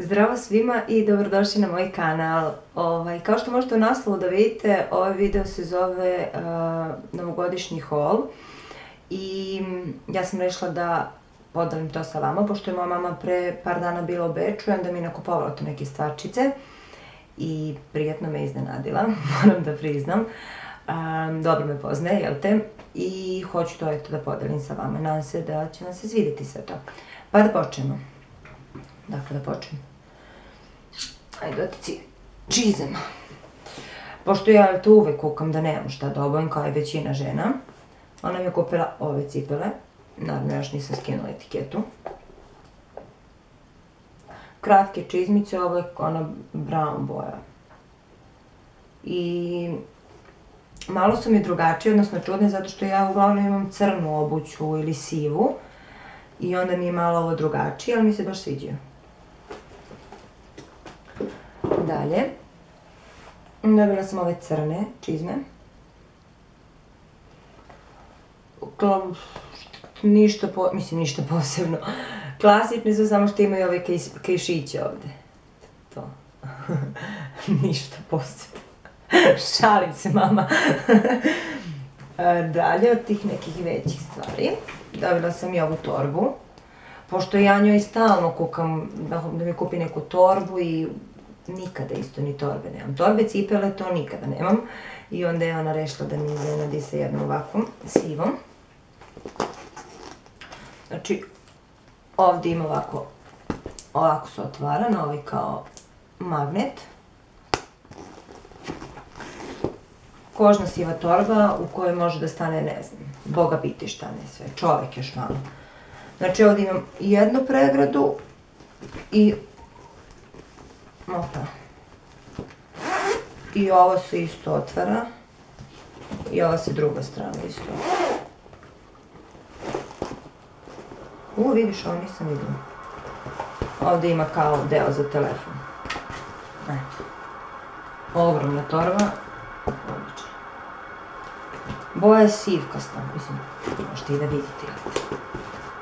Zdravo svima i dobrodošli na moj kanal. Kao što možete u naslovu da vidite, ovaj video se zove novogodišnji haul i ja sam rešila da podelim to sa vama, pošto je moja mama pre par dana bila u Beču i onda mi je nakupovala tu neke stvarčice i prijatno me iznenadila, moram da priznam. Dobro me poznaje, jel te? I hoću to da podelim sa vama. Nadam se da će vam se svidjeti sve to. Pa da počnemo. Dakle, da počnem. Ajde, dotici čizem. Pošto ja tu uvek kukam da nemam šta da obavim, kao i većina žena, ona mi je kupila ove cipele. Naravno, još nisam skinula etiketu. Kratke čizmice, ovo je ona brown boja. I malo su mi drugačije, odnosno čudne, zato što ja uglavnom imam crnu obuću ili sivu. I onda mi je malo ovo drugačije, ali mi se baš sviđaju. Dalje, dobila sam ove crne čizme. Ništa posebno. Klasični su, samo što imaju ove kajšiće ovde. To. Ništa posebno. Šalim se, mama. Dalje, od tih nekih većih stvari, dobila sam i ovu torbu. Pošto ja njoj stalno kukam da mi kupi neku torbu i nikada isto ni torbe nemam. Torbe, cipele, to nikada nemam. I onda je ona rešila da mi iznenadi sa jednom ovakvom sivom. Znači, ovde ima ovako se otvara, na ovaj kao magnet. Kožna siva torba u kojoj može da stane, ne znam, Boga piti šta ne sve, čovek još malo. Znači, ovdje imam jednu pregradu i i ovo se isto otvara i ova se druga strana isto otvara. Vidiš, ovo nisam videla. Ovdje ima kao deo za telefon. Ogromna torba. Odlično. Boja je sivkasta, mislim, možete i da vidite.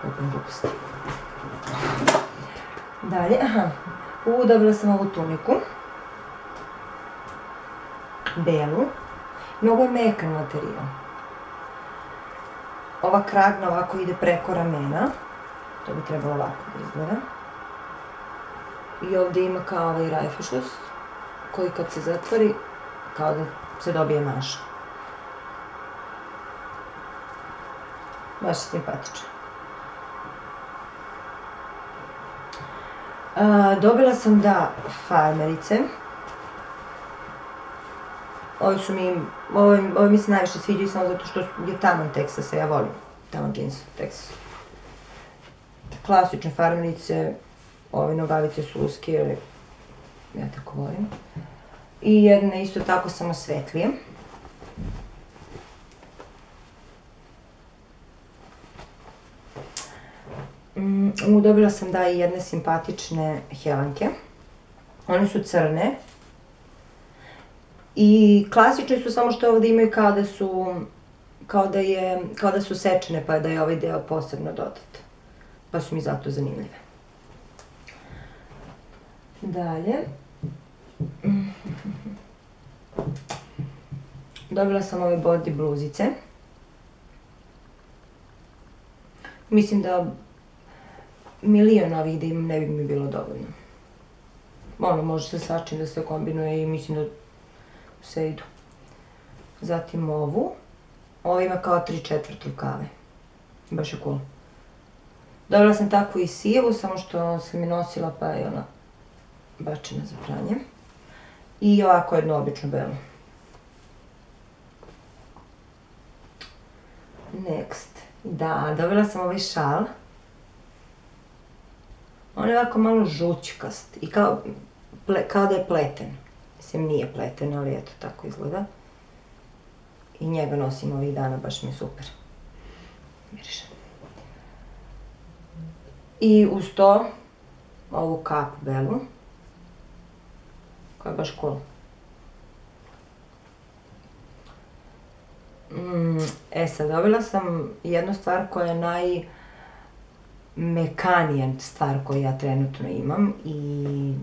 Upam gluposti. Dalje, dobila sam ovu tuniku. Belu. Mnogo je mekan materijal. Ova kragna ovako ide preko ramena. To bi trebalo ovako da izgleda. I ovdje ima kao ovaj rajfušlus, koji kad se zatvori, kao da se dobije maša. Baš je simpatično. Dobila sam farmerice. Ovi mi se najviše sviđaju samo zato što je taman Teksasa, ja volim taman džins u Teksasu. Klasične farmerice, ove nogavice su uske, jer ja tako volim. I jedne isto tako samo svetlije. Dobila sam i jedne simpatične helanke. One su crne. I klasične su, samo što ovdje imaju kao da su sečene, pa da je ovaj deo posebno dodat. Pa su mi zato zanimljive. Dalje. Dobila sam ove body bluzice. Mislim da milion ovih da imam ne bi mi bilo dovoljno. Ono, može se sačin da se kombinuje i mislim da sve idu. Zatim ovu. Ova ima kao 3/4 rukave. Baš je cool. Dobila sam takvu i sijevu, samo što sam je nosila pa je ona bačena za pranje. I ovako jednu običnu belu. Next. Da, dobila sam ovaj šal. On je ovako malo žućkast i kao da je pleten. Mislim, nije pleten, ali eto, tako izgleda. I njega nosim ovih dana, baš mi je super. Miriše. I uz to, ovu kapu belu, koja je baš cool. Sad, dobila sam jednu stvar koja je najmekanija stvar koju ja trenutno imam i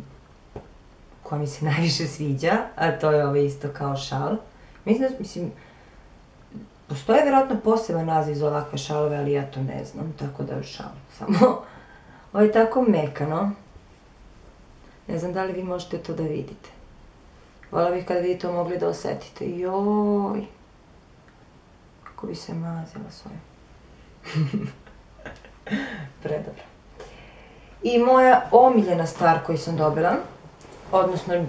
koja mi se najviše sviđa, a to je ovo isto kao šal. Mislim, postoje vjerojatno poseban naziv za ovakve šalove, ali ja to ne znam, tako da je šal. Samo, ovo je tako mekano. Ne znam da li vi možete to da vidite. Vola bih kad vi to mogli da osetite. Joj, kako bi se mazila s ovim. Predobro. I moja omiljena stvar koju sam dobila, odnosno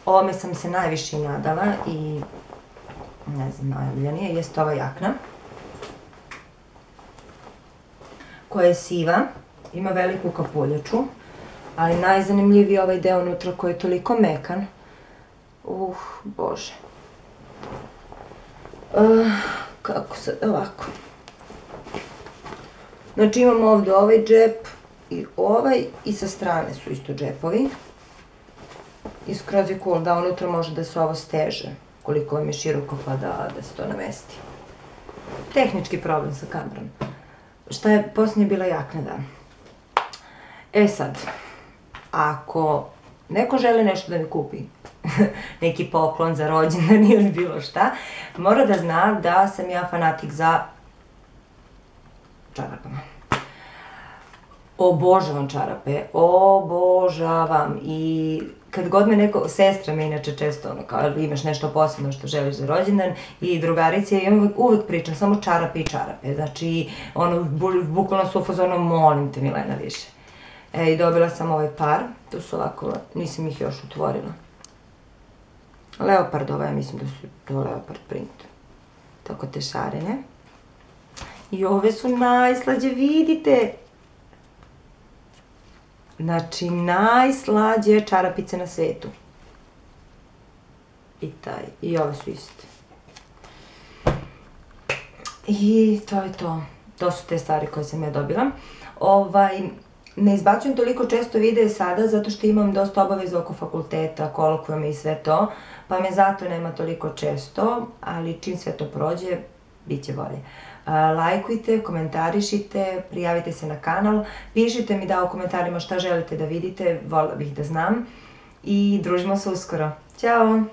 ovome sam se najviše nadala i ne znam, najomiljenije, jeste ova jakna koja je siva, ima veliku kapuljaču, ali najzanimljiviji je ovaj deo unutra koji je toliko mekan. Bože. Kako sad ovako. Znači imam ovdje ovaj džep i ovaj i sa strane su isto džepovi. I skroz je cool da unutra može da se ovo steže, koliko vam je široko pa da se to namesti. Tehnički problem sa kamerom. Šta je posljednje bila jakna, da. E sad, ako neko želi nešto da mi kupi, neki poklon za rođendan ili bilo šta, mora da zna da sam ja fanatik za čarapama. Obožavam čarape, obožavam i kad god me neko, sestra me inače često ono kao imaš nešto posebno što želiš za rođendan i drugarice i uvek pričam samo čarape i čarape, znači ono bukvalno su u fazonu molim te Milena više. I dobila sam ovaj par, to su ovako, nisam ih još otvorila. Leopard ovaj, mislim da su to leopard print, tako te šarene. I ove su najslađe, vidite! Znači, najslađe čarapice na svetu. I ove su iste. I to je to. To su te stvari koje sam ja dobila. Ne izbacujem toliko često videe sada zato što imam dosta obaveza oko fakulteta, kolokvijuma i sve to, pa me zato nema toliko često, ali čim sve to prođe, bit će bolje. Lajkujte, komentarišite, prijavite se na kanal, pišite mi da u komentarima šta želite da vidite, voljela bih da znam i družimo se uskoro. Ćao!